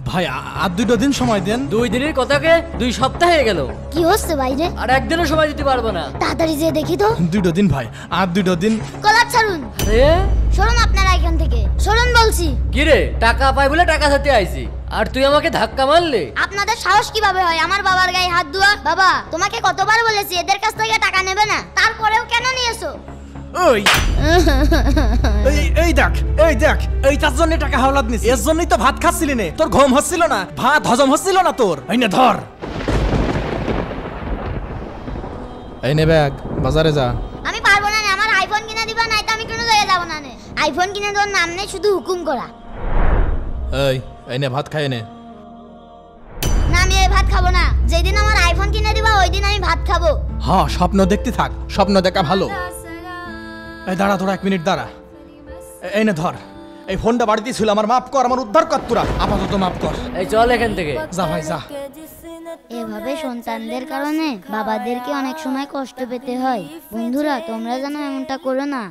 ভাই আর 2 দিন সময় দেন। 2 দিনের কথাকে 2 সপ্তাহ হয়ে গেল। কি হচ্ছে বাইরে? আর একদিনও সময় দিতে পারবো না। তাড়াতাড়ি যে দেখি তো। 2 দিন ভাই, আর 2 দিন। কলার ছাড়ুন। আরে সরুন আপনারা এখান থেকে, সরুন বলছি। কি রে, টাকা পাই বলে টাকা হাতে আইছি, আর তুই আমাকে ধাক্কা মারলি? আপনাদের সাহস কিভাবে হয় আমার বাবার গায়ে হাত দেওয়া? বাবা, তোমাকে কতবার বলেছি এদের কাছ থেকে টাকা নেবে না, তারপরেও কেন নিয়েছো? ওই এই দেখ, এই তার জন্য টাকা হাওলাত নিস, এর জন্যই তো ভাত খাচ্ছিলি নে। তোর ঘুম হচ্ছিল না, ভাত হজম হচ্ছিল না তোর। এই নে ধর, এই নে ব্যাগ, বাজারে যা। আমি পারবো না, আমার আইফোন কিনে দিবা, নাই তো আমি কোনো জায়গায় যাবো না। আইফোন কিনে দেওয়ার নাম নেই, শুধু হুকুম করা। এই নে ভাত খাই নে। না, আমি এই ভাত খাবো না। যেদিন আমার আইফোন কিনে দিবা ওই দিন আমি ভাত খাবো। হ্যাঁ, স্বপ্ন দেখতে থাক, স্বপ্ন দেখা ভালো। এই দাঁড়া, 1 মিনিট দাঁড়া। এই নে ধর, এই ফোনটা বাড়িতে ছিল আমার, মাফ কর, আমার উদ্ধার কর তোরা, আপাতত মাফ কর। এই চল এখান থেকে। যা ভাই যা। এভাবে সন্তানদের কারণে বাবাদেরকে অনেক সময় কষ্ট পেতে হয়। বন্ধুরা, তোমরা যেন এমনটা করো না।